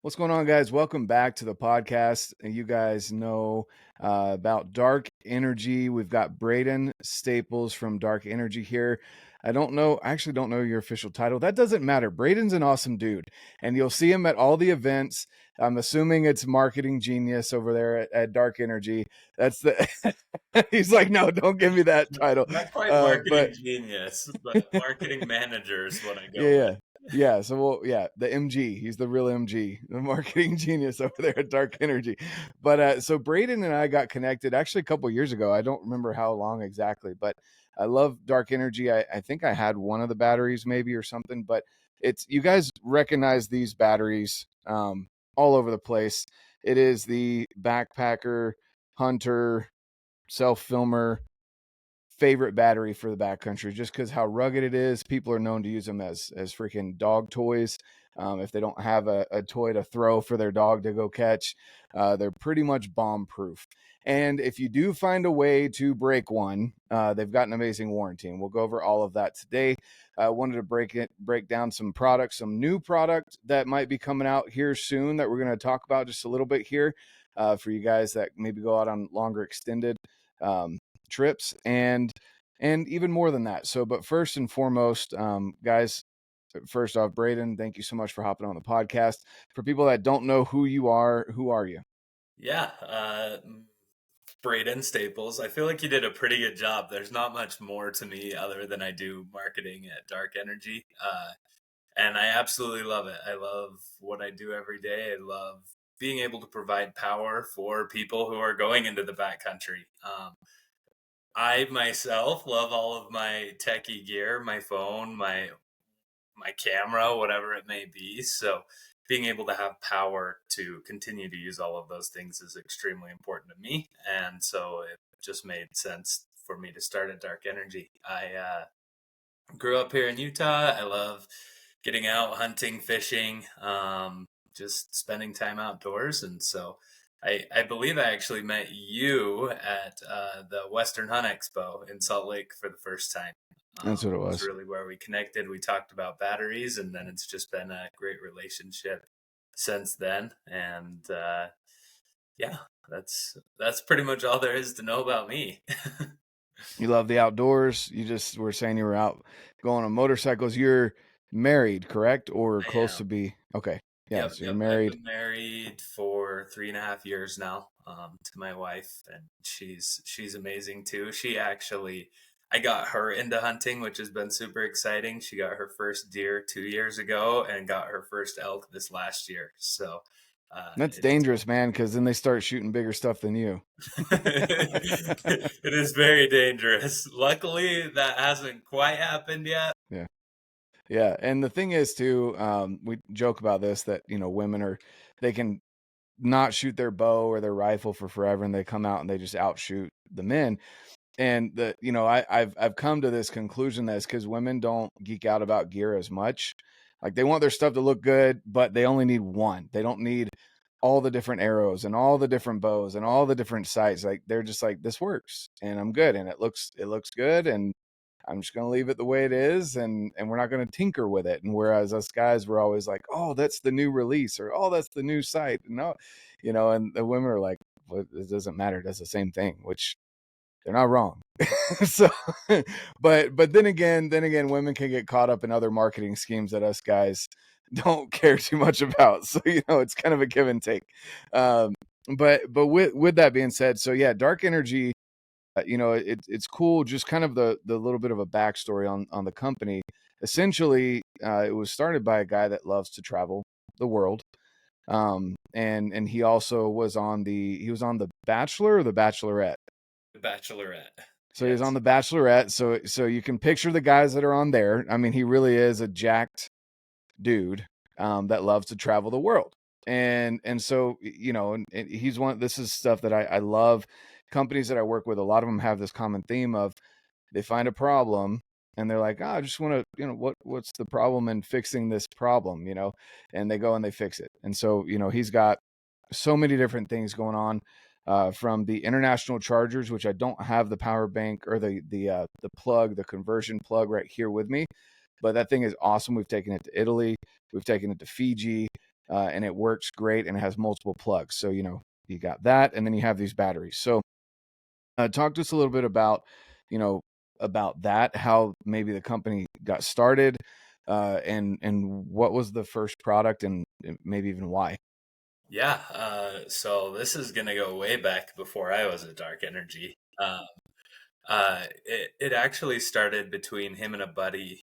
What's going on, guys? Welcome back to the podcast. You guys know about Dark Energy. We've got Brayden Staples from Dark Energy here. I actually don't know your official title. That doesn't matter. Brayden's an awesome dude, and you'll see him at all the events. I'm assuming it's marketing genius over there at Dark Energy. That's the. He's like, no, don't give me that title. Not quite marketing But genius, but marketing manager is what I go yeah, with. yeah. The MG. He's the real MG, the marketing genius over there at Dark Energy. But so Brayden and I got connected actually a couple years ago. I don't remember how long exactly, but I love Dark Energy. I think I had one of the batteries maybe or something, but it's you guys recognize these batteries all over the place. It is the backpacker, hunter, self-filmer favorite battery for the backcountry, just because how rugged it is. People are known to use them as freaking dog toys. If they don't have a toy to throw for their dog to go catch, they're pretty much bomb proof. And if you do find a way to break one, they've got an amazing warranty, and we'll go over all of that today. I wanted to break down some products, some new product that might be coming out here soon that we're going to talk about just a little bit here for you guys that maybe go out on longer extended trips and even more than that. So, but first and foremost, guys, first off, Brayden, thank you so much for hopping on the podcast. For people that don't know who you are, who are you? Yeah, Brayden Staples. I feel like you did a pretty good job. There's not much more to me other than I do marketing at Dark Energy, and I absolutely love it. I love what I do every day. I love being able to provide power for people who are going into the backcountry. I myself love all of my techie gear, my phone, my camera, whatever it may be. So being able to have power to continue to use all of those things is extremely important to me. And so it just made sense for me to start at Dark Energy. I grew up here in Utah. I love getting out, hunting, fishing, just spending time outdoors. And so I believe I actually met you at the Western Hunt Expo in Salt Lake for the first time. That's what it Was was. really where we connected. We talked about batteries, and then it's just been a great relationship since then. And yeah, that's pretty much all there is to know about me. You love the outdoors. You just were saying you were out going on motorcycles. You're married, correct? Or I close am. to be? Okay. Yeah. Yep, So you're yep. I've married. been married for 3.5 years now, to my wife, and she's amazing too. I got her into hunting, which has been super exciting. She got her first deer 2 years ago and got her first elk this last year. So That's it's dangerous, man, because then they start shooting bigger stuff than you. it is very dangerous. Luckily, that hasn't quite happened yet. Yeah. Yeah, and the thing is too, we joke about this that they can not shoot their bow or their rifle for forever, and they come out and they just outshoot the men. And I've come to this conclusion that it's because women don't geek out about gear as much. Like they want their stuff to look good, but they only need one. They don't need all the different arrows and all the different bows and all the different sights. Like they're just like, this works and I'm good and it looks good and I'm just going to leave it the way it is, and we're not going to tinker with it. And whereas us guys were always like, oh, that's the new release, or oh, that's the new site. No, and the women are like, well, it doesn't matter. It does the same thing, which they're not wrong. So, but then again, women can get caught up in other marketing schemes that us guys don't care too much about. So it's kind of a give and take. But with that being said, so yeah, Dark Energy, it's cool. Just kind of the little bit of a backstory on the company. Essentially, it was started by a guy that loves to travel the world. And he also was on the Bachelor or the Bachelorette. The Bachelorette. So he was on Yes. the Bachelorette. So you can picture the guys that are on there. I mean, he really is a jacked dude that loves to travel the world. And so and he's this is stuff that I love. Companies that I work with, a lot of them have this common theme of they find a problem and they're like, I just want to, what's the problem in fixing this problem, and they go and they fix it. And so, he's got so many different things going on, from the international chargers, which I don't have the power bank or the plug, the conversion plug right here with me, but that thing is awesome. We've taken it to Italy, we've taken it to Fiji, and it works great, and it has multiple plugs. So, you got that, and then you have these batteries. So talk to us a little bit about, you know, about that, how maybe the company got started, and what was the first product, and maybe even why. Yeah, so this is gonna go way back before I was at Dark Energy. It actually started between him and a buddy.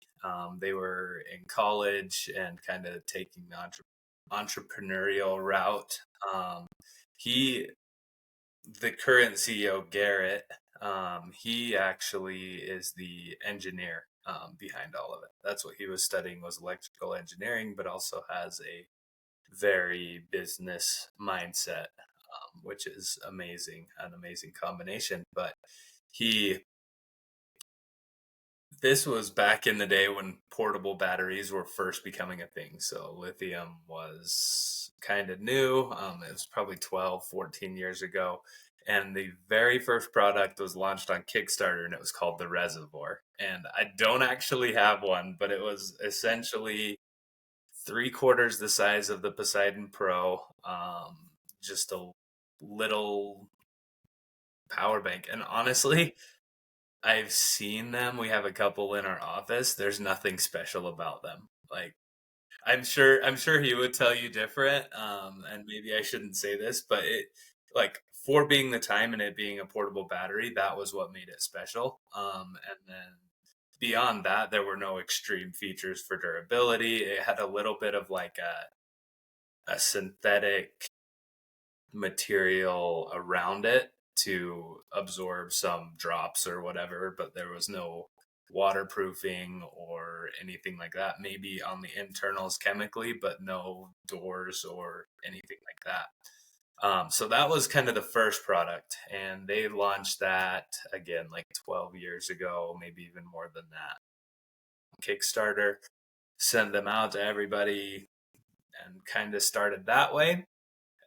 They were in college and kind of taking the entrepreneurial route. He, the current CEO, Garrett, he actually is the engineer behind all of it. That's what he was studying, was electrical engineering, but also has a very business mindset, which is amazing, an amazing combination. But he, this was back in the day when portable batteries were first becoming a thing. So lithium was kind of new. It was probably 12, 14 years ago. And the very first product was launched on Kickstarter, and it was called the Reservoir. And I don't actually have one, but it was essentially three-quarters the size of the Poseidon Pro, just a little power bank. And honestly, I've seen them. We have a couple in our office. There's nothing special about them. Like, I'm sure he would tell you different. And maybe I shouldn't say this, but it, like, for being the time and it being a portable battery, that was what made it special. And then beyond that, there were no extreme features for durability. It had a little bit of like a synthetic material around it to absorb some drops or whatever, but there was no waterproofing or anything like that. Maybe on the internals chemically, but no doors or anything like that. So that was kind of the first product, and they launched that again like 12 years ago, maybe even more than that. Kickstarter, sent them out to everybody, and kind of started that way.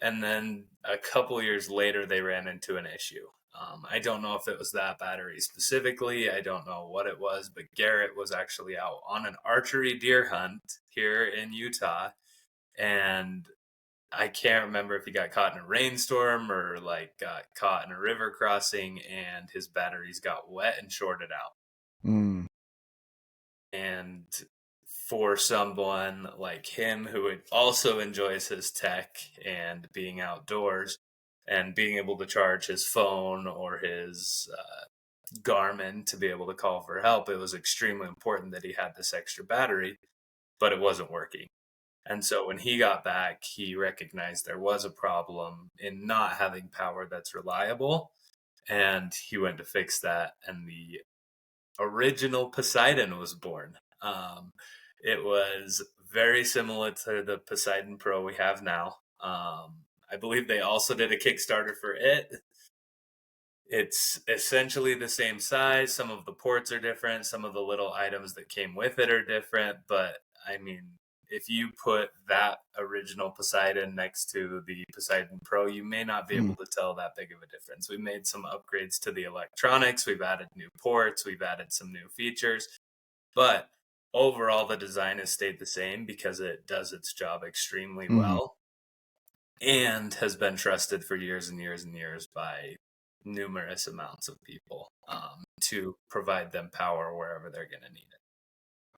And then a couple years later, they ran into an issue. I don't know if it was that battery specifically. I don't know what it was, but Garrett was actually out on an archery deer hunt here in Utah. And I can't remember if he got caught in a rainstorm or like got caught in a river crossing, and his batteries got wet and shorted out. Mm. And for someone like him who also enjoys his tech and being outdoors and being able to charge his phone or his Garmin to be able to call for help, it was extremely important that he had this extra battery, but it wasn't working. And so when he got back, he recognized there was a problem in not having power that's reliable, and he went to fix that. And the original Poseidon was born. It was very similar to the Poseidon Pro we have now. I believe they also did a Kickstarter for it. It's essentially the same size. Some of the ports are different. Some of the little items that came with it are different. But I mean, if you put that original Poseidon next to the Poseidon Pro, you may not be Mm. able to tell that big of a difference. We made some upgrades to the electronics. We've added new ports. We've added some new features. But overall, the design has stayed the same because it does its job extremely Mm-hmm. well and has been trusted for years and years and years by numerous amounts of people, to provide them power wherever they're going to need it.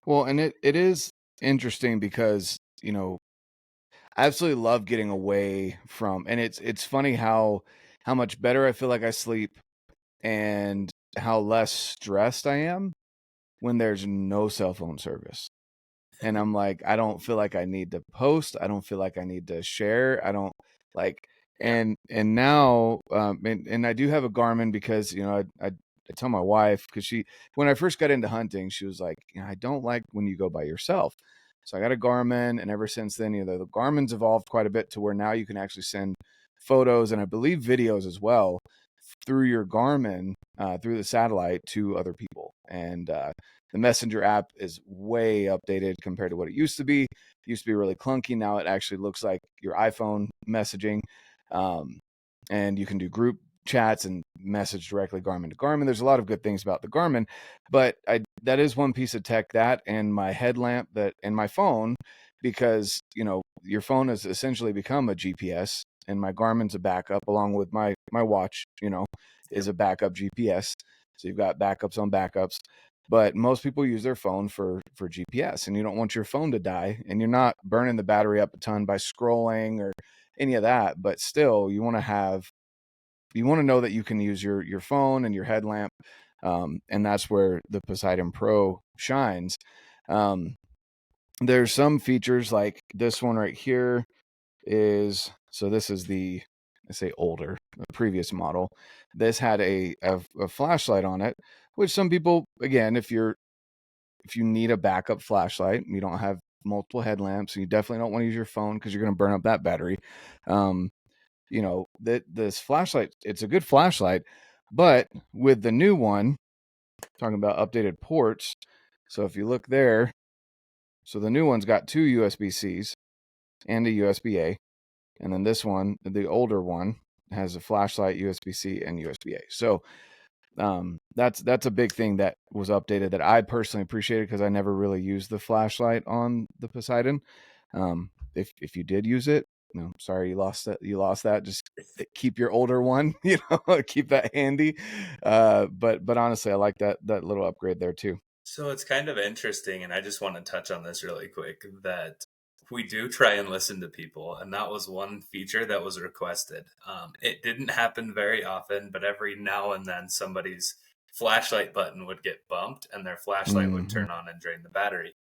Well, and it is interesting because, I absolutely love getting away from, and it's funny how much better I feel like I sleep, and how less stressed I am when there's no cell phone service. And I'm like, I don't feel like I need to post. I don't feel like I need to share. I don't like, Yeah. and now, and I do have a Garmin because, I tell my wife, because when I first got into hunting, she was like, I don't like when you go by yourself. So I got a Garmin, and ever since then, the Garmin's evolved quite a bit to where now you can actually send photos, and I believe videos as well, through your Garmin, through the satellite, to other people. And the Messenger app is way updated compared to what it used to be. It used to be really clunky. Now it actually looks like your iPhone messaging. Um, and you can do group chats and message directly Garmin to Garmin. There's a lot of good things about the Garmin, but that is one piece of tech, that and my headlamp, that and my phone, because, you know, your phone has essentially become a GPS, and my Garmin's a backup, along with my watch, you know, is Yep. a backup GPS. So you've got backups on backups. But most people use their phone for GPS, and you don't want your phone to die, and you're not burning the battery up a ton by scrolling or any of that. But still, you want to know that you can use your phone and your headlamp, and that's where the Poseidon Pro shines. There's some features like this one right here is, so this is the, I say older, the previous model. This had a flashlight on it, which some people, again, if you need a backup flashlight, you don't have multiple headlamps, and you definitely don't want to use your phone because you're going to burn up that battery. You know, that this flashlight, it's a good flashlight, but with the new one, talking about updated ports. So if you look there, so the new one's got 2 USB-Cs and a USB-A. And then this one, the older one, has a flashlight, USB-C, and USB-A. So that's a big thing that was updated that I personally appreciated, because I never really used the flashlight on the Poseidon. If you did use it, no, sorry, you lost that. Just keep your older one, you know, keep that handy. But honestly, I like that little upgrade there too. So it's kind of interesting, and I just want to touch on this really quick, that we do try and listen to people, and that was one feature that was requested. It didn't happen very often, but every now and then somebody's flashlight button would get bumped and their flashlight would Mm-hmm. turn on and drain the battery.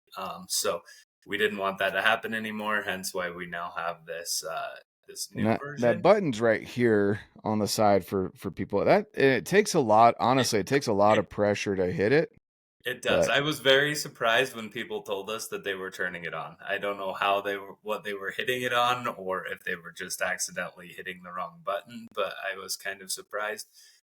So we didn't want that to happen anymore, hence why we now have this And new that version. button's right here on the side for people. That it takes a lot. It, Honestly, it takes a lot it of pressure to hit it. It does. But I was very surprised when people told us that they were turning it on. I don't know how what they were hitting it on, or if they were just accidentally hitting the wrong button, but I was kind of surprised.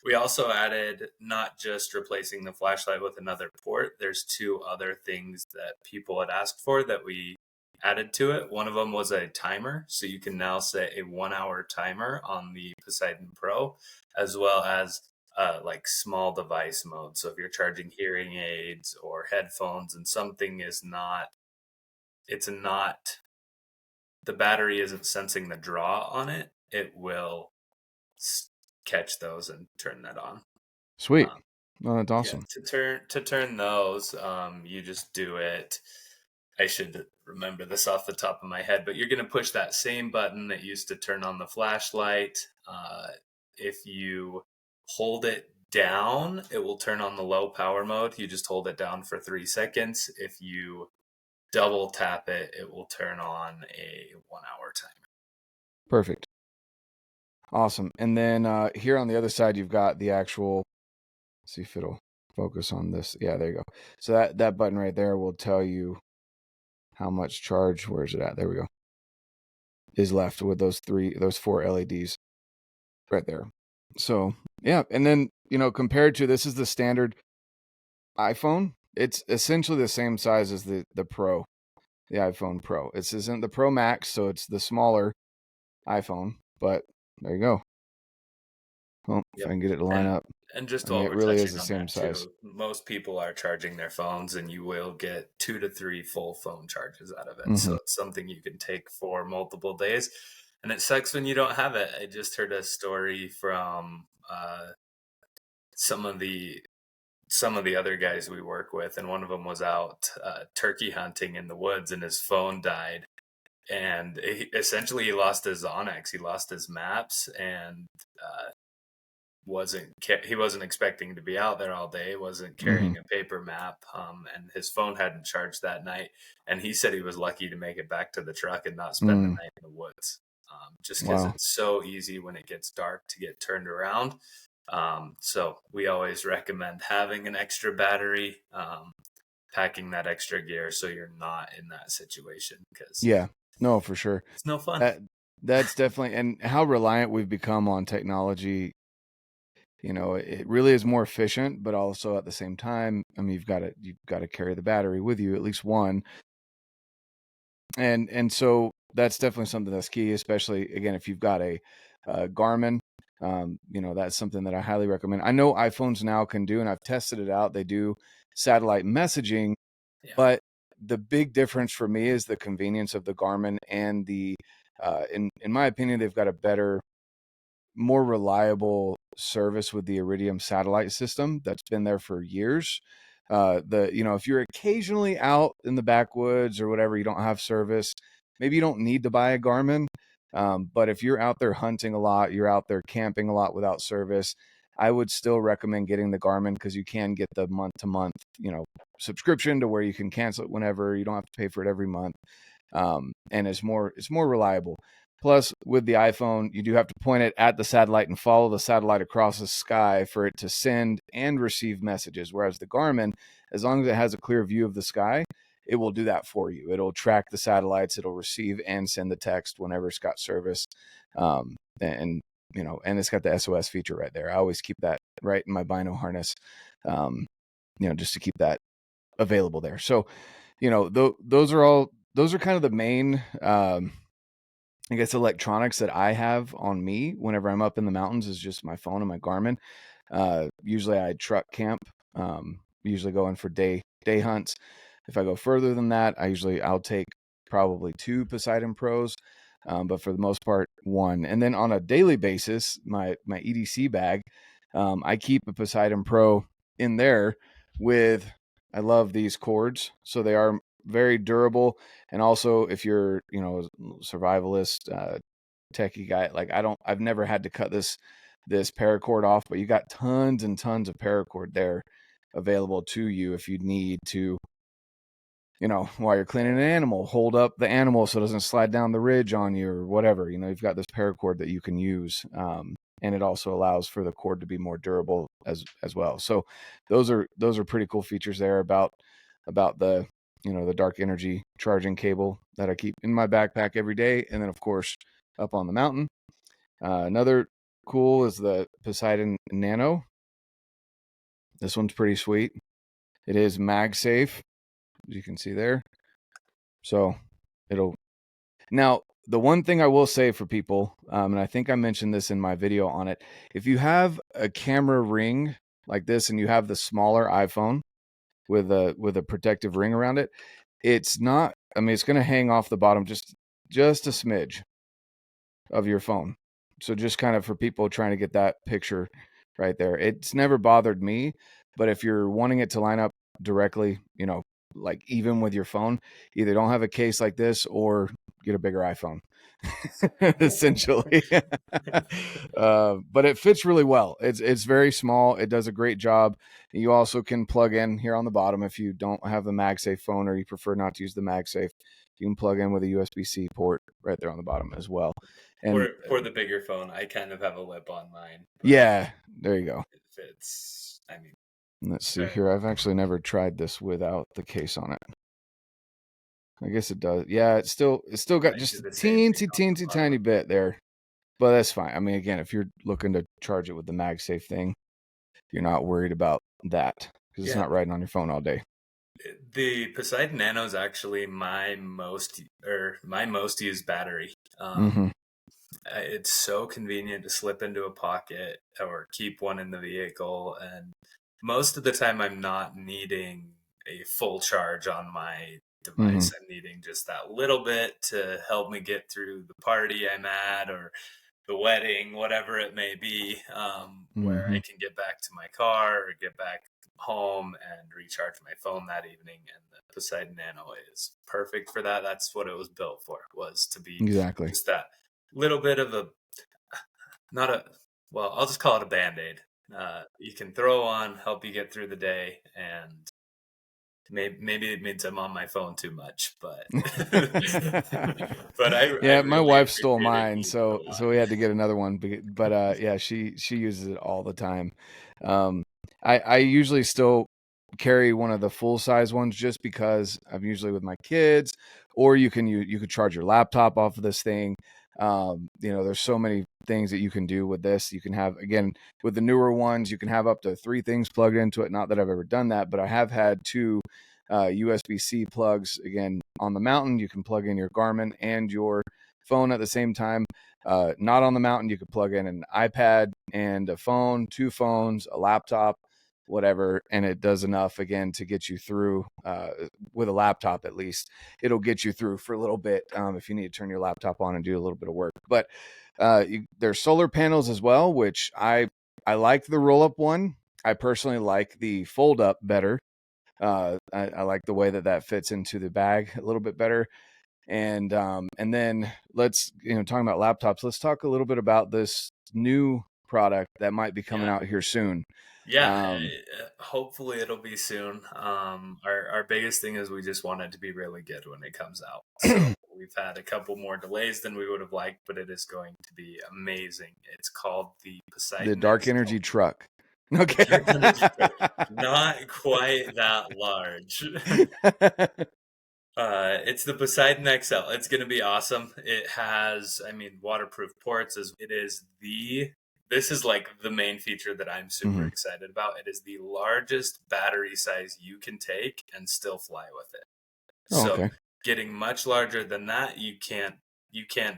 We also added not just replacing the flashlight with another port. There's two other things that people had asked for that we added to it. One of them was a timer, so you can now set a 1 hour timer on the Poseidon Pro, as well as like small device mode. So if you're charging hearing aids or headphones and something is not, it's not, the battery isn't sensing the draw on it, it will catch those and turn that on. sweet. Um, No, that's yeah, awesome. to turn those, you just do it. I should remember this off the top of my head, but you're going to push that same button that used to turn on the flashlight. If you hold it down, it will turn on the low power mode. You just hold it down for 3 seconds. If you double tap it, it will turn on a 1 hour timer. Perfect. Awesome. And then here on the other side, you've got the actual. See if it'll focus on this. Yeah, there you go. So that button right there will tell you how much charge. Where's it at? There we go. Is left with those 4 LEDs right there. So yeah, and then, you know, compared to, this is the standard iPhone. It's essentially the same size as the Pro, the iPhone Pro. This isn't the Pro Max, so it's the smaller iPhone. But there you go. Well, if I Yep. can get it to line And up, and I just mean, while it we're really is touching the on same that size. too, most people are charging their phones, and you will get 2 to 3 full phone charges out of it. So Mm-hmm. it's something you can take for multiple days. And it sucks when you don't have it. I just heard a story from some of the other guys we work with, and one of them was out turkey hunting in the woods, and his phone died, and essentially he lost his Onyx, he lost his maps, and he wasn't expecting to be out there all day, wasn't Mm-hmm. carrying a paper map, and his phone hadn't charged that night, and he said he was lucky to make it back to the truck and not spend the Mm. night in the woods, just because Wow. it's so easy when it gets dark to get turned around. So we always recommend having an extra battery, packing that extra gear so you're not in that situation, because Yeah. No, for sure. it's no fun. That that's definitely, and how reliant we've become on technology. You know, it really is more efficient, but also at the same time, I mean, you've got to carry the battery with you, at least one. And so that's definitely something that's key, especially again if you've got a Garmin. You know, that's something that I highly recommend. I know iPhones now can do, and I've tested it out. They do satellite messaging, Yeah. but the big difference for me is the convenience of the Garmin and the in my opinion, they've got a better, more reliable service with the Iridium satellite system that's been there for years. If you're occasionally out in the backwoods or whatever, you don't have service, maybe you don't need to buy a Garmin. But if you're out there hunting a lot, you're out there camping a lot without service, I would still recommend getting the Garmin, because you can get the month to month, subscription to where you can cancel it whenever. You don't have to pay for it every month. And it's more reliable. Plus, with the iPhone, you do have to point it at the satellite and follow the satellite across the sky for it to send and receive messages. Whereas the Garmin, as long as it has a clear view of the sky, it will do that for you. It'll track the satellites, it'll receive and send the text whenever it's got service. And it's got the SOS feature right there. I always keep that right in my bino harness, just to keep that available there. So, those are kind of the main, I guess, electronics that I have on me whenever I'm up in the mountains, is just my phone and my Garmin. Usually I truck camp, usually going for day hunts. If I go further than that, I'll take probably 2 Poseidon Pros, but for the most part, 1. And then on a daily basis, my EDC bag, I keep a Poseidon Pro in there with, I love these cords. So they are very durable. And also, if you're, survivalist, techie guy, like I've never had to cut this paracord off, but you got tons and tons of paracord there available to you if you need to, while you're cleaning an animal, hold up the animal so it doesn't slide down the ridge on you or whatever. You've got this paracord that you can use. And it also allows for the cord to be more durable as well. So those are pretty cool features there about the, the dark energy charging cable that I keep in my backpack every day. And then, of course, up on the mountain. Another cool is the Poseidon Nano. This one's pretty sweet. It is MagSafe, as you can see there. So now, the one thing I will say for people, and I think I mentioned this in my video on it, if you have a camera ring like this and you have the smaller iPhone with a protective ring around it, it's not, it's going to hang off the bottom just a smidge of your phone. So just kind of for people trying to get that picture right there. It's never bothered me, but if you're wanting it to line up directly, like even with your phone, either don't have a case like this or get a bigger iPhone, essentially. But it fits really well. It's very small. It does a great job. You also can plug in here on the bottom if you don't have the MagSafe phone or you prefer not to use the MagSafe. You can plug in with a USB-C port right there on the bottom as well. And for the bigger phone, I kind of have a lip on mine. Yeah, there you go. It fits. Let's see here. I've actually never tried this without the case on it. I guess it does. Yeah, it's still got just a teensy tiny bit there, but that's fine. Again, if you're looking to charge it with the MagSafe thing, you're not worried about that because it's not riding on your phone all day. The Poseidon Nano is actually my most used battery. It's so convenient to slip into a pocket or keep one in the vehicle, and most of the time I'm not needing a full charge on my device. I'm needing just that little bit to help me get through the party I'm at or the wedding, whatever it may be, where I can get back to my car or get back home and recharge my phone that evening. And the Poseidon Nano is perfect for that. That's what it was built for, was to be just that little bit of I'll just call it a Band-Aid. You can throw on, help you get through the day, and maybe it means I'm on my phone too much, but my wife stole mine, so we had to get another one. But she uses it all the time. I usually still carry one of the full size ones just because I'm usually with my kids, or you could charge your laptop off of this thing. There's so many things that you can do with this. You can have, again, with the newer ones, you can have up to 3 things plugged into it. Not that I've ever done that, but I have had 2 USB-C plugs. Again, on the mountain, you can plug in your Garmin and your phone at the same time. Not on the mountain, you could plug in an iPad and a phone, 2 phones, a laptop, whatever, and it does enough again to get you through with a laptop. At least it'll get you through for a little bit if you need to turn your laptop on and do a little bit of work. But there's solar panels as well, which I like the roll up one. I personally like the fold up better. I like the way that fits into the bag a little bit better. And then let's, talking about laptops, let's talk a little bit about this new product that might be coming out here soon. Yeah, hopefully it'll be soon. Our biggest thing is we just want it to be really good when it comes out. So we've had a couple more delays than we would have liked, but it is going to be amazing. It's called the Poseidon the Dark XL. Energy truck. Okay. Dark Energy truck. Not quite that large. It's the Poseidon XL. It's going to be awesome. It has, waterproof ports. This is like the main feature that I'm super excited about. It is the largest battery size you can take and still fly with it. So getting much larger than that, you can't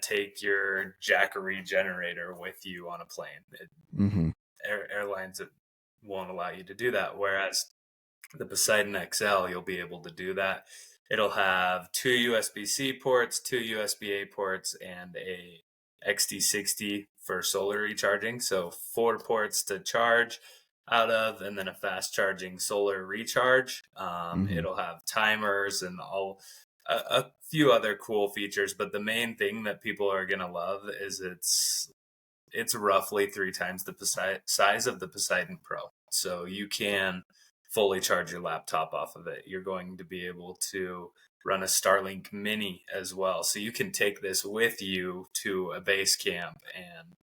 take your Jackery generator with you on a plane. Airlines won't allow you to do that. Whereas the Poseidon XL, you'll be able to do that. It'll have 2 USB-C ports, 2 USB-A ports, and a XT60 for solar recharging. So 4 ports to charge out of, and then a fast charging solar recharge. It'll have timers and a few other cool features, but the main thing that people are going to love is it's roughly 3 times the size of the Poseidon Pro. So you can fully charge your laptop off of it. You're going to be able to run a Starlink Mini as well. So you can take this with you to a base camp and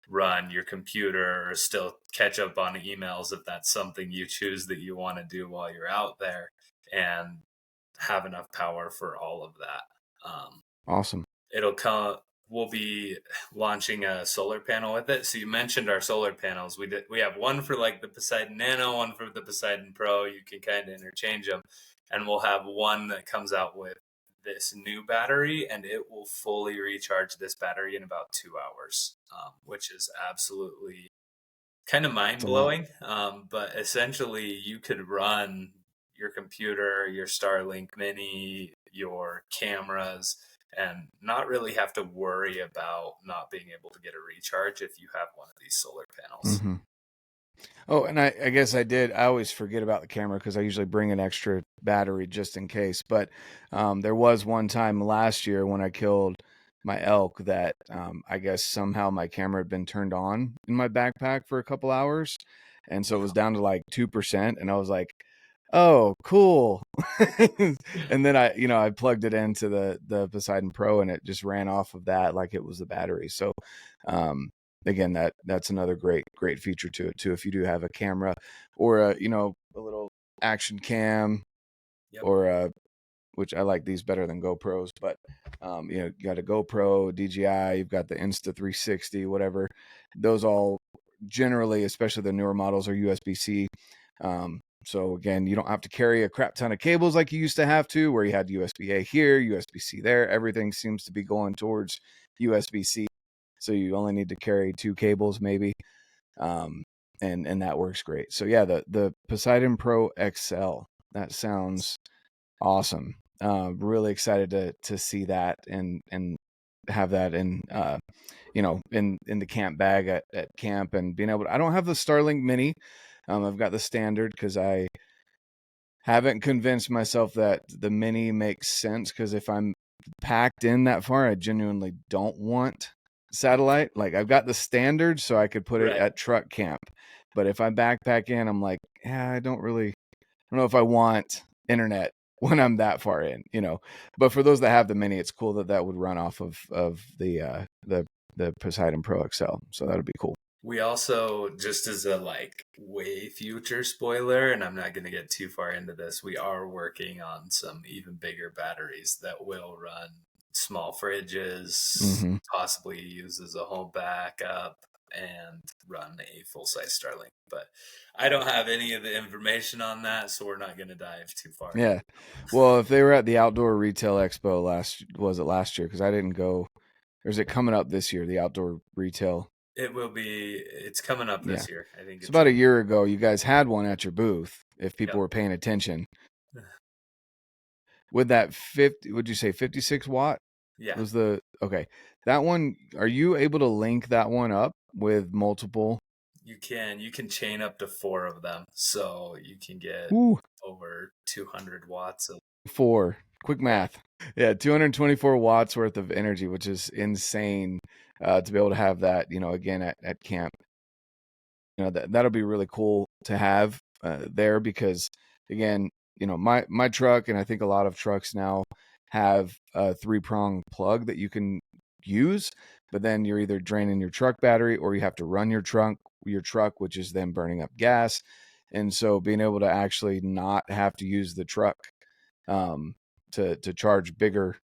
run your computer or still catch up on emails if that's something you choose that you want to do while you're out there, and have enough power for all of that. Awesome. We'll be launching a solar panel with it. So you mentioned our solar panels. We have one for like the Poseidon Nano, one for the Poseidon Pro. You can kind of interchange them. And we'll have one that comes out with this new battery, and it will fully recharge this battery in about 2 hours, which is absolutely kind of mind-blowing. But essentially, you could run your computer, your Starlink Mini, your cameras, and not really have to worry about not being able to get a recharge if you have one of these solar panels. Oh, and I guess I always forget about the camera because I usually bring an extra battery just in case. But there was one time last year when I killed my elk that I guess somehow my camera had been turned on in my backpack for a couple hours. And so it was down to like 2%. And I was like, oh, cool. And then I plugged it into the Poseidon Pro, and it just ran off of that like it was the battery. So again, that's another great feature to it too. If you do have a camera or a little action cam, or which I like these better than GoPros, but you got a GoPro, DJI, you've got the Insta360, whatever. Those all generally, especially the newer models, are USB-C. So again, you don't have to carry a crap ton of cables like you used to have to, where you had USB-A here, USB-C there. Everything seems to be going towards USB-C. So you only need to carry 2 cables maybe. And that works great. So yeah, the Poseidon Pro XL, that sounds awesome. Really excited to see that and have that in in the camp bag at camp, and being able to, I don't have the Starlink Mini. I've got the standard because I haven't convinced myself that the Mini makes sense, because if I'm packed in that far, I genuinely don't want satellite. Like, I've got the standard so I could put it at truck camp, but if I backpack in, I'm like, I don't know if I want internet when I'm that far in, but for those that have the Mini, it's cool that would run off of the Poseidon Pro XL. So that'd be cool. We also, just as a way future spoiler, and I'm not going to get too far into this, we are working on some even bigger batteries that will run small fridges, possibly use as a home backup, and run a full-size Starlink. But I don't have any of the information on that, so we're not going to dive too far. Yeah. Well, if they were at the Outdoor Retail Expo last year? Because I didn't go. Or is it coming up this year, the Outdoor Retail It will be. It's coming up Yeah. this year. I think So it's about a in. year ago, you guys had one at your booth, if people Yep. were paying attention. With that 50, would you say 56 watt Yeah. was the okay. That one, are you able to link that one up with multiple? You can chain up to 4 of them, so you can get Ooh, over 200 watts of. four. Quick Yeah. math. Yeah, 224 watts worth of energy, which is insane to be able to have that, again at camp. That'll be really cool to have there because again, my truck, and I think a lot of trucks now have a 3-prong plug that you can use, but then you're either draining your truck battery or you have to run your truck, which is then burning up gas. And so being able to actually not have to use the truck to charge bigger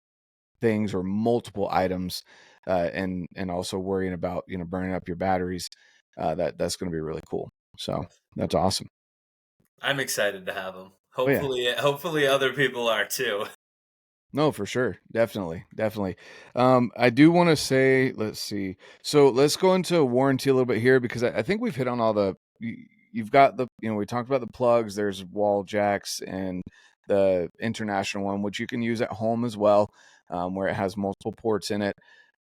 things or multiple items, and also worrying about burning up your batteries, that's going to be really cool. So that's awesome. I'm excited to have them. Oh yeah. Hopefully other people are too. No, for sure. Definitely. Definitely. I do want to say, let's see. So let's go into warranty a little bit here because I think we've hit on all you've got we talked about the plugs, there's wall jacks and the international one, which you can use at home as well, where it has multiple ports in it.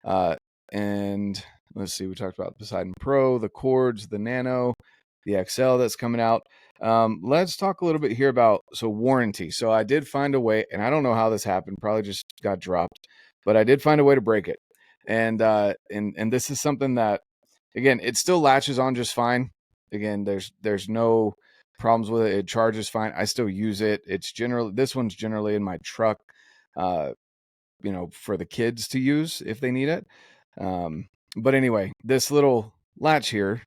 Uh, and let's see, we talked about the Poseidon Pro, the cords, the Nano, the XL that's coming out. Let's talk a little bit here about warranty. So I did find a way, and I don't know how this happened. Probably just got dropped, but I did find a way to break it. And this is something that, again, it still latches on just fine. Again, there's no problems with it. It charges fine. I still use it. This one's generally in my truck, uh, for the kids to use if they need it. But anyway, this little latch here,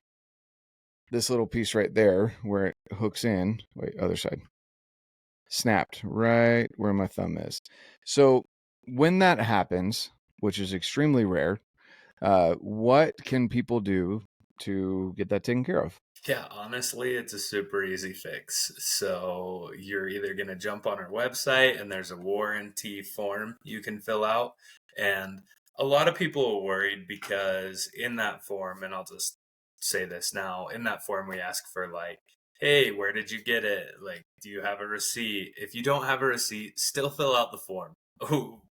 this little piece right there where it hooks in, wait, other side, snapped right where my thumb is. So when that happens, which is extremely rare, what can people do to get that taken care of? Yeah, honestly, it's a super easy fix. So you're either going to jump on our website and there's a warranty form you can fill out. And a lot of people are worried because in that form, and I'll just say this now, in that form, we ask for like, hey, where did you get it? Like, do you have a receipt? If you don't have a receipt, still fill out the form.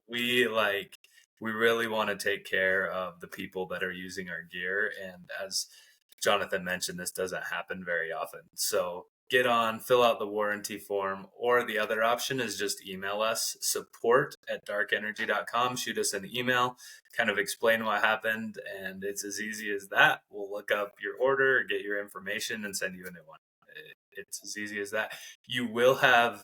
We like, we really want to take care of the people that are using our gear. And as Jonathan mentioned, this doesn't happen very often. So get on, fill out the warranty form, or the other option is just email us, support@darkenergy.com. Shoot us an email, kind of explain what happened, and it's as easy as that. We'll look up your order, get your information, and send you a new one. It's as easy as that. You will have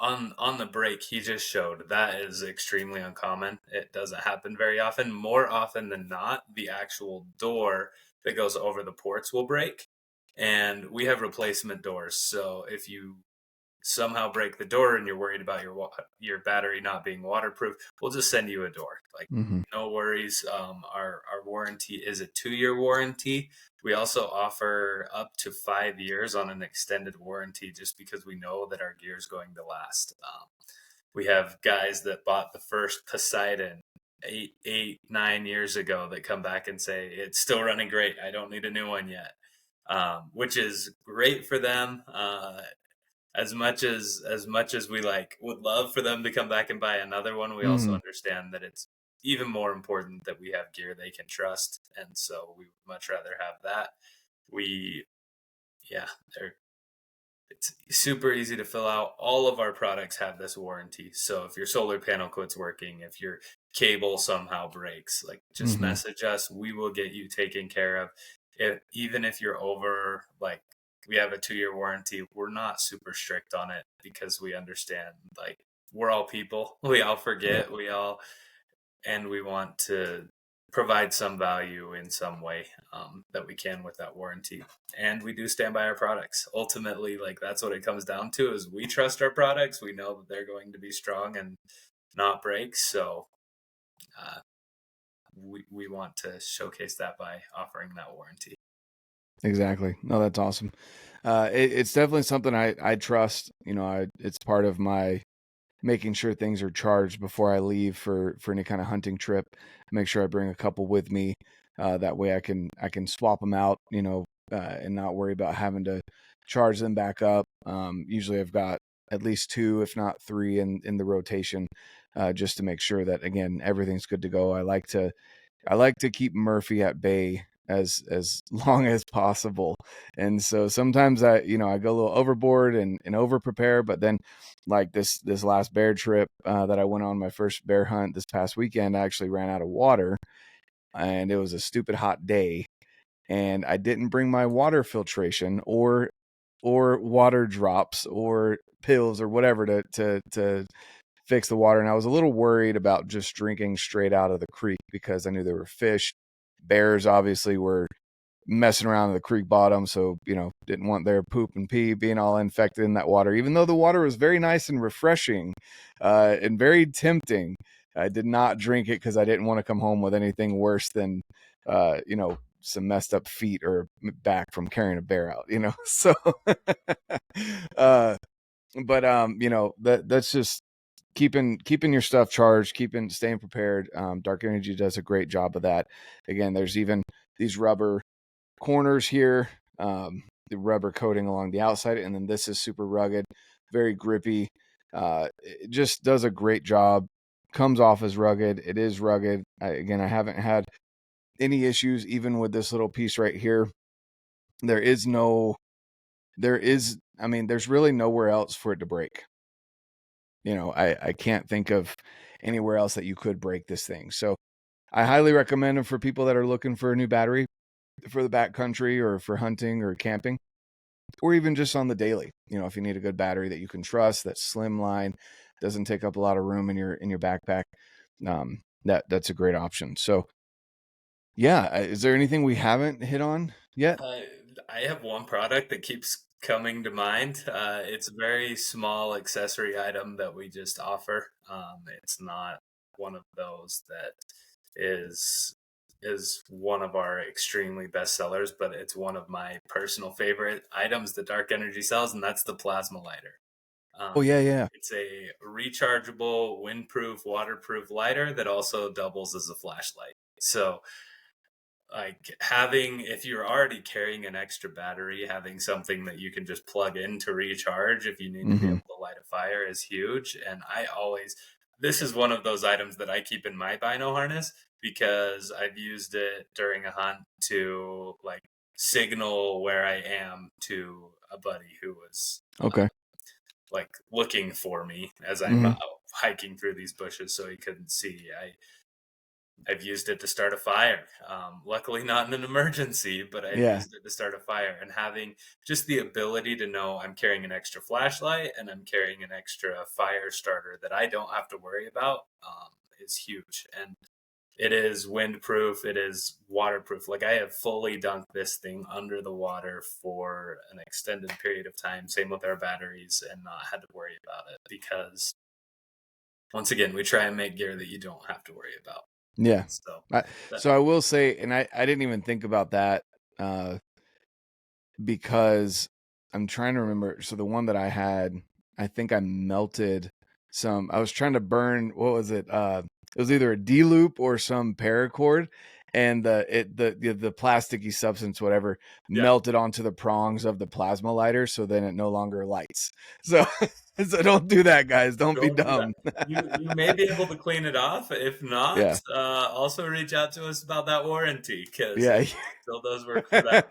on the break he just showed, that is extremely uncommon. It doesn't happen very often. More often than not, the actual door that goes over the ports will break, and we have replacement doors. So if you somehow break the door and you're worried about your battery not being waterproof, we'll just send you a door. Like, Mm-hmm. no worries. Our warranty is a 2-year warranty. We also offer up to 5 years on an extended warranty, just because we know that our gear is going to last. We have guys that bought the first Poseidon 8, 9 years ago that come back and say it's still running great. I don't need a new one yet, which is great for them. As much as we like would love for them to come back and buy another one, we also Mm-hmm. understand that it's even more important that we have gear they can trust, and so we would much rather have that. We Yeah, it's super easy to fill out. All of our products have this warranty. So if your solar panel quits working, if your cable somehow breaks, like, just Mm-hmm. message us. We will get you taken care of. Even if you're over, like, we have a 2-year warranty, we're not super strict on it because we understand, like, we're all people. We all Yeah, forget. And we want to provide some value in some way, that we can with that warranty. And we do stand by our products. Ultimately, like, that's what it comes down to, is we trust our products. We know that they're going to be strong and not break. So uh, we want to showcase that by offering that warranty. exactly. No, that's awesome. It's definitely something I trust. It's part of my making sure things are charged before I leave for any kind of hunting trip. Make sure I bring a couple with me. That way I can swap them out, and not worry about having to charge them back up. Usually I've got at least 2, if not 3 in the rotation, just to make sure that, again, everything's good to go. I like to keep Murphy at bay as long as possible. And so sometimes I go a little overboard and over prepare, but then like this last bear trip that I went on, my first bear hunt this past weekend, I actually ran out of water, and it was a stupid hot day, and I didn't bring my water filtration or water drops or pills or whatever to fix the water. And I was a little worried about just drinking straight out of the creek because I knew there were fish. Bears obviously were messing around in the creek bottom, so didn't want their poop and pee being all infected in that water, even though the water was very nice and refreshing, and very tempting. I did not drink it because I didn't want to come home with anything worse than some messed up feet or back from carrying a bear out, so uh but that's just keeping your stuff charged, staying prepared. Dark Energy does a great job of that. Again, there's even these rubber corners here, the rubber coating along the outside, and then this is super rugged, very grippy. It just does a great job. Comes off as rugged. It is rugged. I haven't had any issues even with this little piece right here. There's really nowhere else for it to break. I can't think of anywhere else that you could break this thing. So I highly recommend them for people that are looking for a new battery for the backcountry or for hunting or camping, or even just on the daily. If you need a good battery that you can trust, that's slimline, doesn't take up a lot of room in your backpack, that's a great option. So yeah, is there anything we haven't hit on yet? I have one product that keeps coming to mind. It's a very small accessory item that we just offer. It's not one of those that is one of our extremely best sellers, but it's one of my personal favorite items that Dark Energy sells, and that's the plasma lighter. Oh yeah, yeah. It's a rechargeable, windproof, waterproof lighter that also doubles as a flashlight. So like having, if you're already carrying an extra battery, having something that you can just plug in to recharge if you need to be Mm-hmm. able to light a fire is huge. And this is one of those items that I keep in my bino harness because I've used it during a hunt to like signal where I am to a buddy who was Okay. like looking for me as I'm Mm-hmm. hiking through these bushes so he couldn't see. I've used it to start a fire. Luckily, not in an emergency, but I've Yeah. used it to start a fire. And having just the ability to know I'm carrying an extra flashlight and I'm carrying an extra fire starter that I don't have to worry about is huge. And it is windproof, it is waterproof. Like I have fully dunked this thing under the water for an extended period of time. Same with our batteries, and not had to worry about it because once again, we try and make gear that you don't have to worry about. Yeah. So I, that, so I will say, and I didn't even think about that, because I'm trying to remember. So the one that I had, I think I melted some. I was trying to burn. What was it? It was either a D loop or some paracord, and the plasticky substance, whatever, yeah. melted onto the prongs of the plasma lighter. So then it no longer lights. So so don't do that, guys. Don't be Don't do that. dumb. You may be able to clean it off. If not, Yeah. also reach out to us about that warranty because Yeah. it still does work for that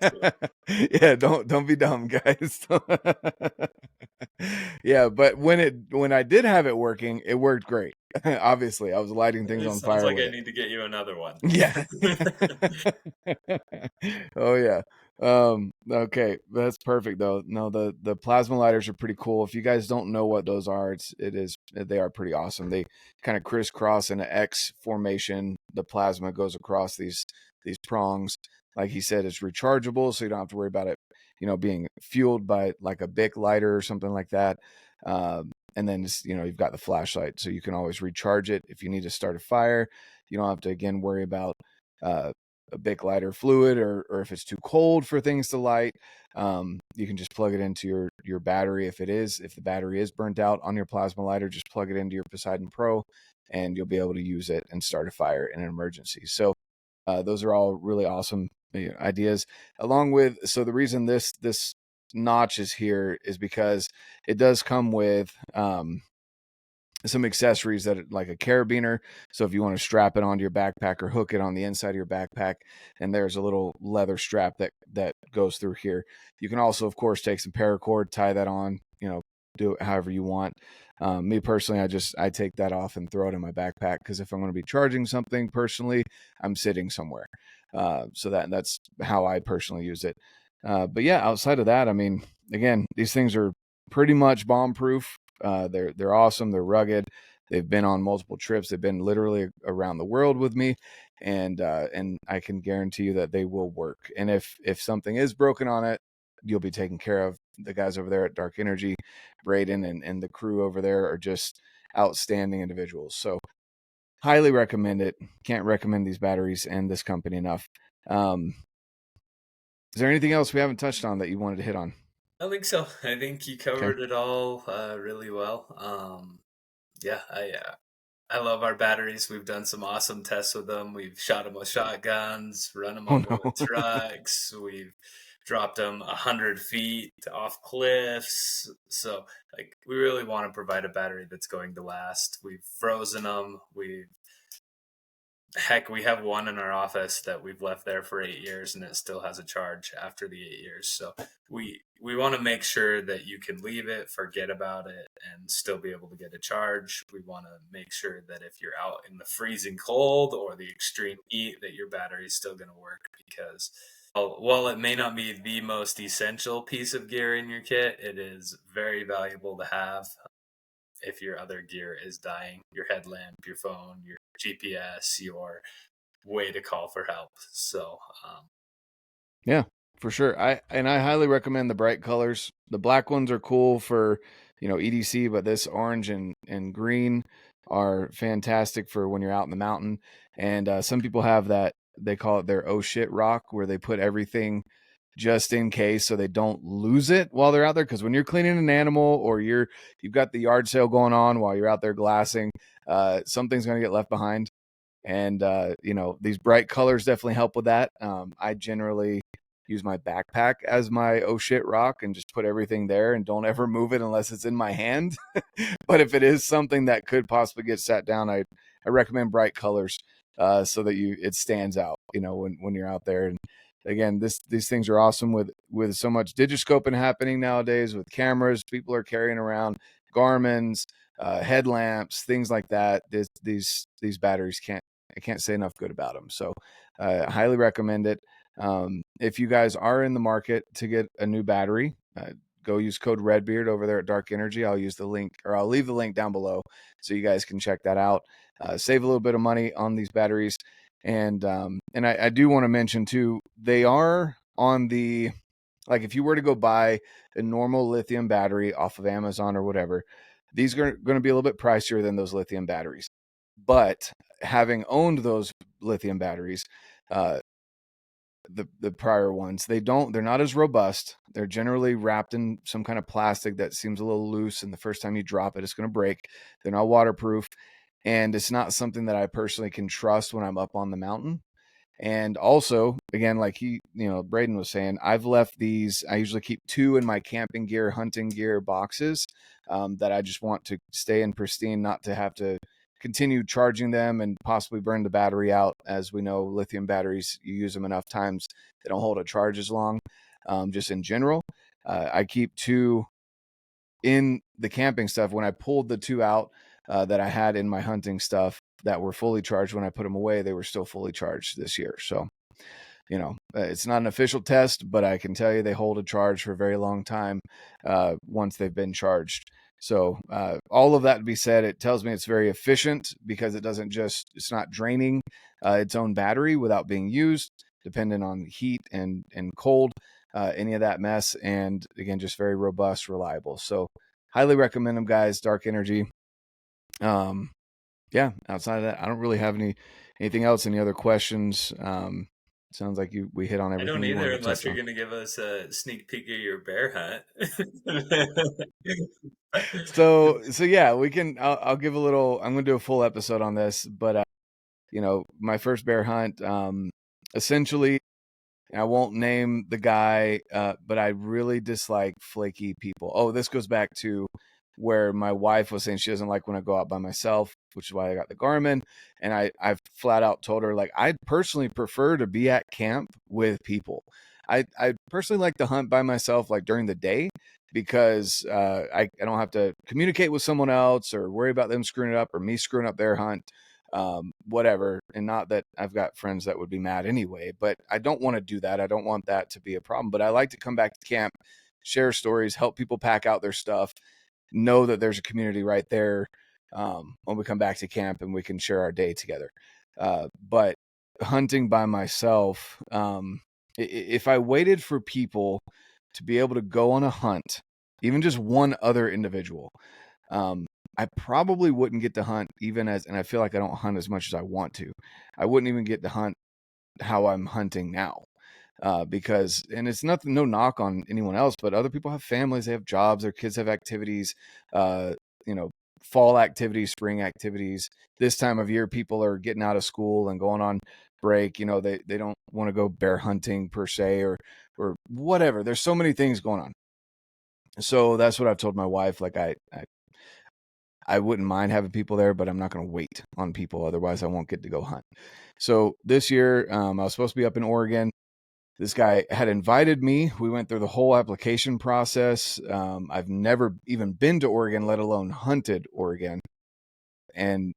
too. Yeah, don't be dumb, guys. Yeah, but when I did have it working, it worked great. Obviously, I was lighting things It on sounds fire like with I it. need to get you another one. Yeah. Oh yeah. Okay, that's perfect though. No, the plasma lighters are pretty cool. If you guys don't know what those are, they are pretty awesome. They kind of crisscross in an X formation. The plasma goes across these prongs. Like he said, it's rechargeable, so you don't have to worry about it, being fueled by like a Bic lighter or something like that. And then you've got the flashlight, so you can always recharge it if you need to start a fire. You don't have to again worry about a Bic lighter fluid, or if it's too cold for things to light, you can just plug it into your battery. If the battery is burnt out on your plasma lighter, just plug it into your Poseidon Pro, and you'll be able to use it and start a fire in an emergency. So those are all really awesome ideas. Along with, so the reason this notch is here is because it does come with some accessories that are like a carabiner. So if you want to strap it onto your backpack or hook it on the inside of your backpack, and there's a little leather strap that goes through here. You can also, of course, take some paracord, tie that on, do it however you want. Me personally, I take that off and throw it in my backpack, because if I'm going to be charging something personally, I'm sitting somewhere. So that's how I personally use it. But yeah, outside of that, I mean, again, these things are pretty much bomb proof. They're awesome. They're rugged. They've been on multiple trips. They've been literally around the world with me, and I can guarantee you that they will work. And if something is broken on it, you'll be taken care of. The guys over there at Dark Energy, Brayden and the crew over there, are just outstanding individuals. So highly recommend it. Can't recommend these batteries and this company enough. Is there anything else we haven't touched on that you wanted to hit on? I think so. I think you Okay. covered it all really well. Yeah, I love our batteries. We've done some awesome tests with them. We've shot them with shotguns, run them Oh over with no. trucks. We've dropped them 100 feet off cliffs. So, like, we really want to provide a battery that's going to last. We've frozen them. Heck, we have one in our office that we've left there for 8 years, and it still has a charge after the 8 years. So we want to make sure that you can leave it, forget about it, and still be able to get a charge. We want to make sure that if you're out in the freezing cold or the extreme heat, that your battery is still going to work, because while it may not be the most essential piece of gear in your kit, it is very valuable to have if your other gear is dying, your headlamp, your phone, your GPS, your way to call for help. So, Yeah, for sure. I highly recommend the bright colors. The black ones are cool for, EDC, but this orange and green are fantastic for when you're out in the mountain. And some people have that, they call it their oh shit rock, where they put everything just in case so they don't lose it while they're out there. Because when you're cleaning an animal, or you've got the yard sale going on while you're out there glassing, something's going to get left behind. And these bright colors definitely help with that. I generally use my backpack as my oh shit rock, and just put everything there and don't ever move it unless it's in my hand. But if it is something that could possibly get sat down, I recommend bright colors, so that it stands out, when you're out there. And again, these things are awesome with so much digiscoping happening nowadays with cameras. People are carrying around Garmin's, headlamps, things like that. These batteries I can't say enough good about them. So highly recommend it. If you guys are in the market to get a new battery, go use code RedBeard over there at Dark Energy. I'll use the link, or I'll leave the link down below, so you guys can check that out. Save a little bit of money on these batteries. And I do want to mention too, they are on the, like, if you were to go buy a normal lithium battery off of Amazon or whatever, these are going to be a little bit pricier than those lithium batteries. But having owned those lithium batteries, the prior ones, they're not as robust. They're generally wrapped in some kind of plastic that seems a little loose, and the first time you drop it, it's going to break. They're not waterproof, and it's not something that I personally can trust when I'm up on the mountain. And also, again, like Brayden was saying, I've left these. I usually keep 2 in my camping gear, hunting gear boxes, that I just want to stay in pristine, not to have to continue charging them and possibly burn the battery out. As we know, lithium batteries, you use them enough times, they don't hold a charge as long. Just in general, I keep 2 in the camping stuff. When I pulled the 2 out that I had in my hunting stuff that were fully charged, when I put them away, they were still fully charged this year. So, it's not an official test, but I can tell you they hold a charge for a very long time once they've been charged. So all of that to be said, it tells me it's very efficient, because it's not draining its own battery without being used, depending on heat and cold, any of that mess. And again, just very robust, reliable. So highly recommend them, guys. Dark Energy. Yeah, outside of that, I don't really have anything else. Any other questions? Sounds like we hit on I don't everything you either, wanted to unless touch you're on. going to give us a sneak peek of your bear hunt. So yeah, we can. I'll give a little. I'm going to do a full episode on this, but my first bear hunt, essentially, I won't name the guy, but I really dislike flaky people. Oh, this goes back to where my wife was saying she doesn't like when I go out by myself, which is why I got the Garmin. And I flat out told her, like, I personally prefer to be at camp with people. I personally like to hunt by myself, like during the day, because I don't have to communicate with someone else or worry about them screwing it up or me screwing up their hunt. Whatever. And not that I've got friends that would be mad anyway, but I don't want to do that. I don't want that to be a problem, but I like to come back to camp, share stories, help people pack out their stuff, know that there's a community right there. When we come back to camp and we can share our day together. But hunting by myself, if I waited for people to be able to go on a hunt, even just one other individual, I probably wouldn't get to hunt and I feel like I don't hunt as much as I want to. I wouldn't even get to hunt how I'm hunting now. Because, and it's nothing, no knock on anyone else, but other people have families, they have jobs, their kids have activities, uh, you know, fall activities, spring activities. This time of year, people are getting out of school and going on break. They don't want to go bear hunting per se, or whatever. There's so many things going on. So that's what I've told my wife. Like I wouldn't mind having people there, but I'm not going to wait on people. Otherwise I won't get to go hunt. So this year, I was supposed to be up in Oregon. This guy had invited me. We went through the whole application process. I've never even been to Oregon, let alone hunted Oregon. And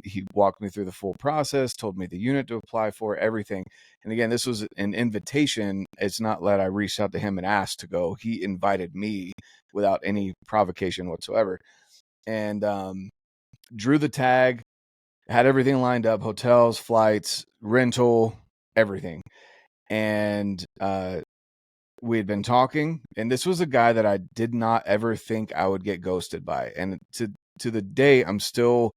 he walked me through the full process, told me the unit to apply for, everything. And again, this was an invitation. It's not that I reached out to him and asked to go. He invited me without any provocation whatsoever. And drew the tag, had everything lined up, hotels, flights, rental, everything. And we had been talking, and this was a guy that I did not ever think I would get ghosted by. And to the day, I'm still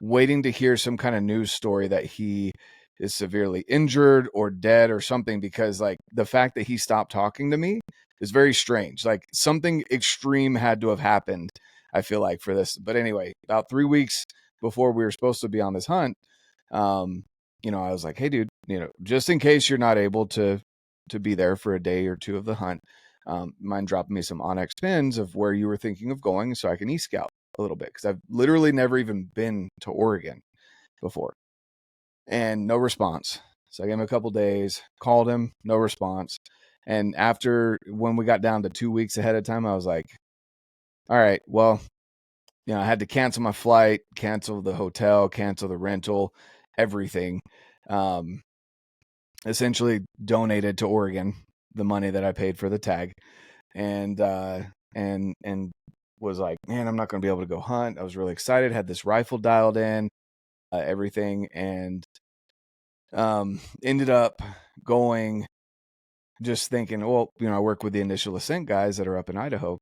waiting to hear some kind of news story that he is severely injured or dead or something, because like the fact that he stopped talking to me is very strange. Like something extreme had to have happened, I feel like, for this. But anyway, about 3 weeks before we were supposed to be on this hunt, I was like, hey dude, just in case you're not able to be there for a day or two of the hunt, mind dropping me some Onyx pins of where you were thinking of going so I can e-scout a little bit, because I've literally never even been to Oregon before. And no response. So I gave him a couple days, called him, no response. And when we got down to 2 weeks ahead of time, I was like, all right, well, I had to cancel my flight, cancel the hotel, cancel the rental, everything. Essentially donated to Oregon the money that I paid for the tag, and was like, man, I'm not going to be able to go hunt. I was really excited, had this rifle dialed in, everything, and ended up going, just thinking, well, I work with the Initial Ascent guys that are up in Idaho,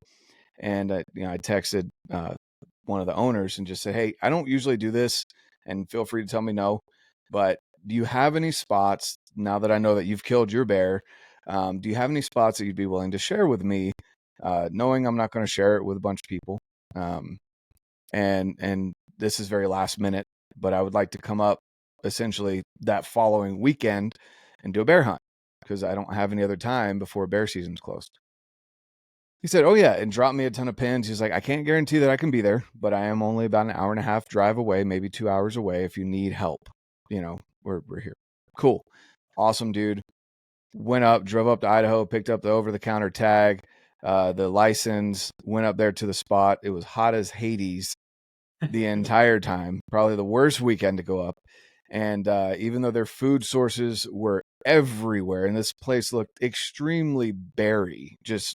and I texted one of the owners and just said, hey, I don't usually do this, and feel free to tell me no, but do you have any spots, now that I know that you've killed your bear, do you have any spots that you'd be willing to share with me, knowing I'm not going to share it with a bunch of people, and this is very last minute, but I would like to come up essentially that following weekend and do a bear hunt, because I don't have any other time before bear season's closed. He said, oh yeah, and dropped me a ton of pins. He's like, I can't guarantee that I can be there, but I am only about an hour and a half drive away, maybe 2 hours away. If you need help, we're here. Cool. Awesome, dude. Went up, drove up to Idaho, picked up the over-the-counter tag, the license, went up there to the spot. It was hot as Hades the entire time, probably the worst weekend to go up. And even though their food sources were everywhere, and this place looked extremely berry, just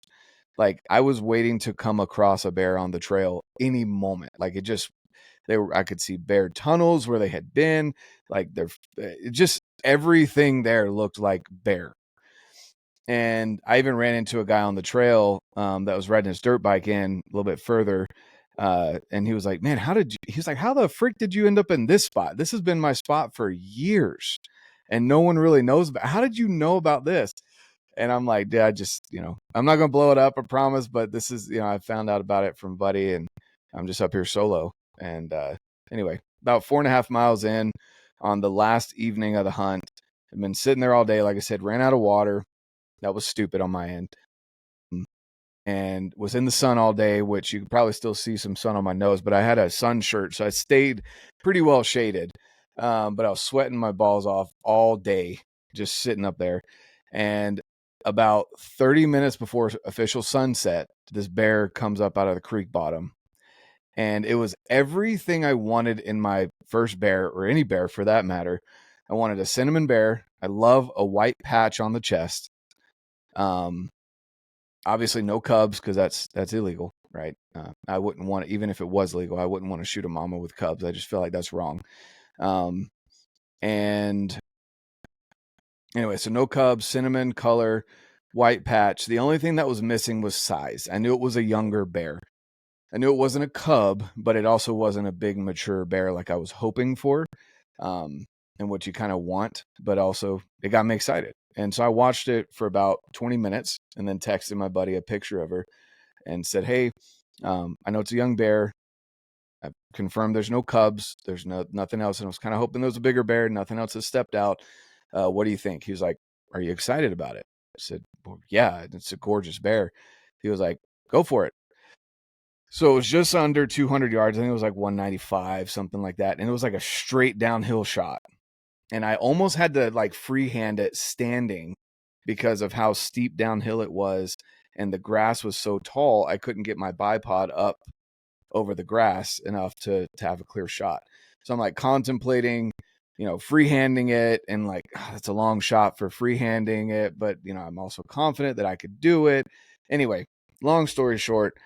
like I was waiting to come across a bear on the trail any moment. Like I could see bear tunnels where they had been. Like just everything there looked like bear. And I even ran into a guy on the trail that was riding his dirt bike in a little bit further. And he was like, man, how the frick did you end up in this spot? This has been my spot for years. and no one really knows about. How did you know about this? And I'm like, dude, I just, I'm not going to blow it up, I promise. But this is, I found out about it from a buddy, and I'm just up here solo. And anyway, about 4.5 miles in on the last evening of the hunt, I've been sitting there all day. Like I said, ran out of water. That was stupid on my end. And was in the sun all day, which you could probably still see some sun on my nose, but I had a sun shirt, so I stayed pretty well shaded. But I was sweating my balls off all day, just sitting up there. And about 30 minutes before official sunset, this bear comes up out of the creek bottom. And it was everything I wanted in my first bear, or any bear for that matter. I wanted a cinnamon bear. I love a white patch on the chest. Obviously no cubs, because that's illegal, right? I wouldn't want to, even if it was legal, I wouldn't want to shoot a mama with cubs. I just feel like that's wrong. And anyway, so no cubs, cinnamon color, white patch. The only thing that was missing was size. I knew it was a younger bear. I knew it wasn't a cub, but it also wasn't a big mature bear like I was hoping for, and what you kind of want, but also it got me excited. And so I watched it for about 20 minutes and then texted my buddy a picture of her and said, hey, I know it's a young bear. I've confirmed there's no cubs. There's nothing else. And I was kind of hoping there was a bigger bear. Nothing else has stepped out. What do you think? He was like, are you excited about it? I said, well, yeah, it's a gorgeous bear. He was like, go for it. So it was just under 200 yards. I think it was like 195, something like that. And it was like a straight downhill shot. And I almost had to like freehand it standing because of how steep downhill it was. And the grass was so tall, I couldn't get my bipod up over the grass enough to have a clear shot. So I'm like contemplating, freehanding it, and like, that's a long shot for freehanding it. But, I'm also confident that I could do it. Anyway, long story short,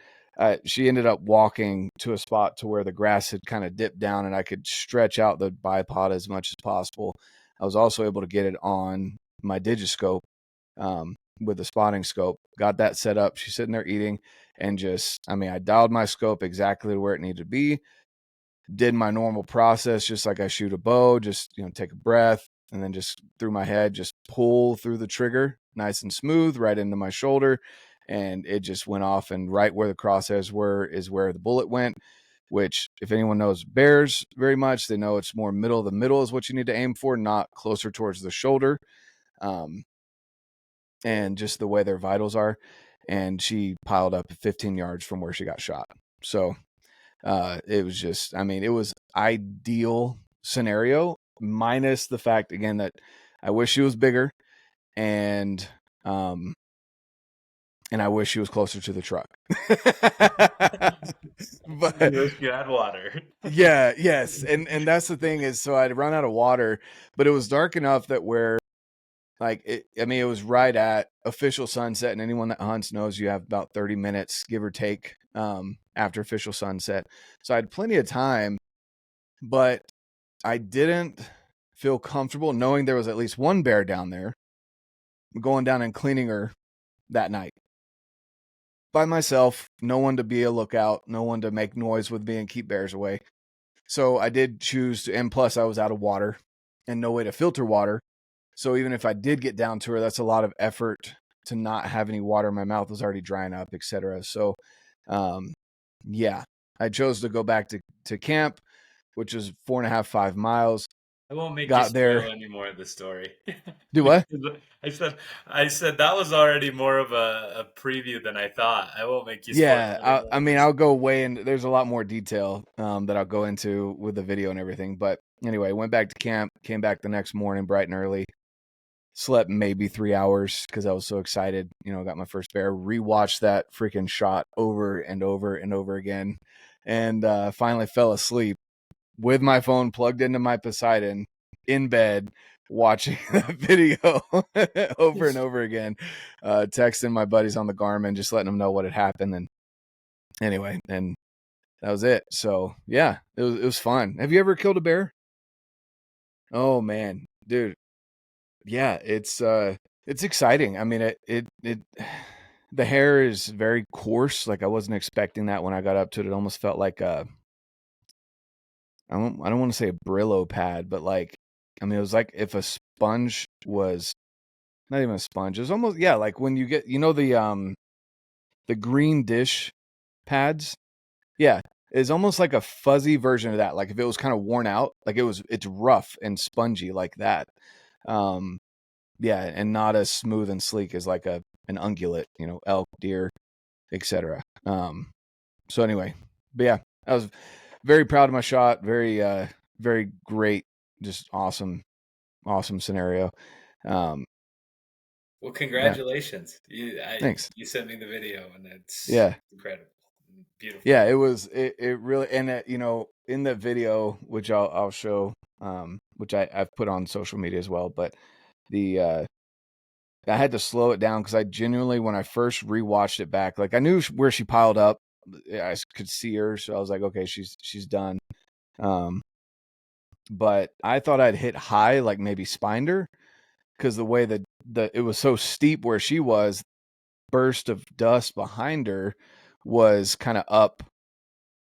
she ended up walking to a spot to where the grass had kind of dipped down and I could stretch out the bipod as much as possible. I was also able to get it on my Digiscope with the spotting scope. Got that set up. She's sitting there eating, and I dialed my scope exactly where it needed to be. Did my normal process, just like I shoot a bow, just, take a breath, and then just through my head, just pull through the trigger nice and smooth right into my shoulder. And it just went off, and right where the crosshairs were is where the bullet went, which if anyone knows bears very much, they know it's more middle. The middle is what you need to aim for, not closer towards the shoulder. And just the way their vitals are. And she piled up 15 yards from where she got shot. So it was just, it was ideal scenario, minus the fact, again, that I wish she was bigger, and I wish she was closer to the truck. But you wish you had water. Yeah, yes. And that's the thing is, so I'd run out of water, but it was dark enough that where, like, it was right at official sunset, and anyone that hunts knows you have about 30 minutes, give or take, after official sunset. So I had plenty of time, but I didn't feel comfortable knowing there was at least one bear down there, going down and cleaning her that night by myself. No one to be a lookout, no one to make noise with me and keep bears away. So I did choose to, and plus I was out of water and no way to filter water. So even if I did get down to her, that's a lot of effort to not have any water. My mouth was already drying up, etc. So, yeah, I chose to go back to camp, which is 4.5, 5 miles. I won't make Got you there. spoil any more of the story. Do what? I said that was already more of a preview than I thought. I won't make you spoil. Yeah, I'll go way in. There's a lot more detail that I'll go into with the video and everything. But anyway, went back to camp, came back the next morning bright and early. Slept maybe 3 hours because I was so excited. Got my first bear. Rewatched that freaking shot over and over and over again, and finally fell asleep with my phone plugged into my Poseidon in bed, watching that video over and over again, texting my buddies on the Garmin, just letting them know what had happened. And anyway, and that was it. So yeah, it was fun. Have you ever killed a bear? Oh man, dude. Yeah, it's exciting. It the hair is very coarse. Like I wasn't expecting that when I got up to it. It almost felt like I don't want to say a Brillo pad, but like I mean, it was like if a sponge was not even a sponge. It was almost, yeah, like when you get, the green dish pads. Yeah. It's almost like a fuzzy version of that. Like if it was kind of worn out, like it's rough and spongy like that. Yeah, and not as smooth and sleek as like an ungulate, elk, deer, etc. So anyway, but yeah, I was very proud of my shot. Very great, just awesome scenario. Well, Yeah, congratulations. thanks. You sent me the video and it's Yeah, incredible. Beautiful. yeah, it really, and in the video, which I'll show, which I've put on social media as well, but the I had to slow it down because I genuinely, when I first rewatched it back, like I knew where she piled up, I could see her, so I was like, okay, she's done. But I thought I'd hit high, like maybe spined her, because the way that it was so steep where she was, burst of dust behind her was kind of up,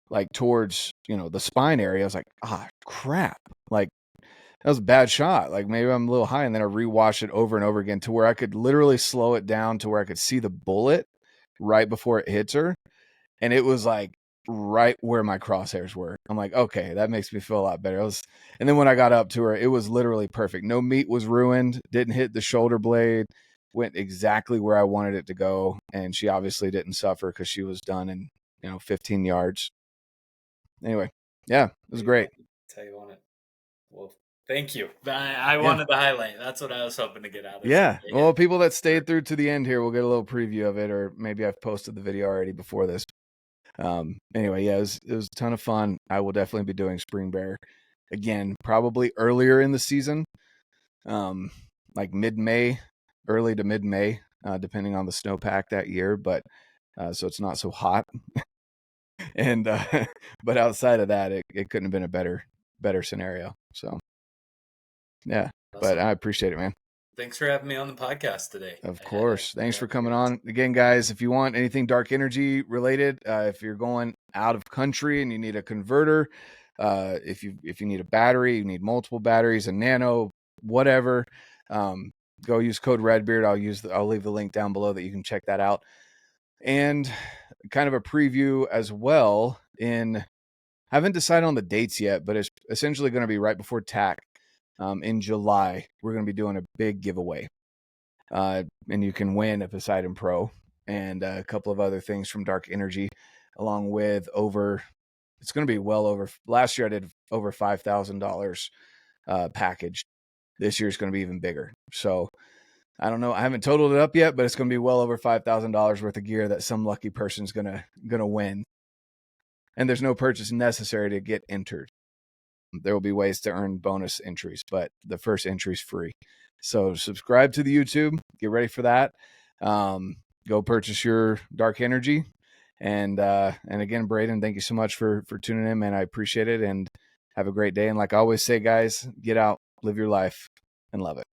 like towards the spine area. I was like, crap, like that was a bad shot. Like maybe I'm a little high, and then I rewatched it over and over again to where I could literally slow it down to where I could see the bullet right before it hits her, and it was like right where my crosshairs were. I'm like, okay, that makes me feel a lot better. And then when I got up to her, it was literally perfect. No meat was ruined. Didn't hit the shoulder blade. Went exactly where I wanted it to go, and she obviously didn't suffer because she was done in 15 yards. Anyway, yeah, it was great. Tell you on it. Well, thank you. I Yeah. wanted to highlight. That's what I was hoping to get out of Yeah. it. Well, people that stayed through to the end here will get a little preview of it, or maybe I've posted the video already before this. Anyway, yeah, it was a ton of fun. I will definitely be doing spring bear again, probably earlier in the season, like mid-May, early to mid-May, depending on the snowpack that year. But so it's not so hot. And but outside of that, it couldn't have been a better scenario. So yeah, but Awesome. I appreciate it, man. Thanks for having me on the podcast today. Of course. Thanks for coming on again, guys. If you want anything dark energy related, if you're going out of country and you need a converter, if you need a battery, you need multiple batteries, a nano, whatever, go use code RedBeard. I'll leave the link down below that you can check that out. And kind of a preview as well. I haven't decided on the dates yet, but it's essentially going to be right before TAC. In July, we're going to be doing a big giveaway. And you can win a Poseidon Pro and a couple of other things from Dark Energy, along with it's going to be well over, last year I did over $5,000 package. This year is going to be even bigger. So I don't know. I haven't totaled it up yet, but it's going to be well over $5,000 worth of gear that some lucky person's going to win. And there's no purchase necessary to get entered. There will be ways to earn bonus entries, but the first entry is free. So subscribe to the YouTube. Get ready for that. Go purchase your Dark Energy. And again, Brayden, thank you so much for tuning in, man. I appreciate it, and have a great day. And like I always say, guys, get out, live your life, and love it.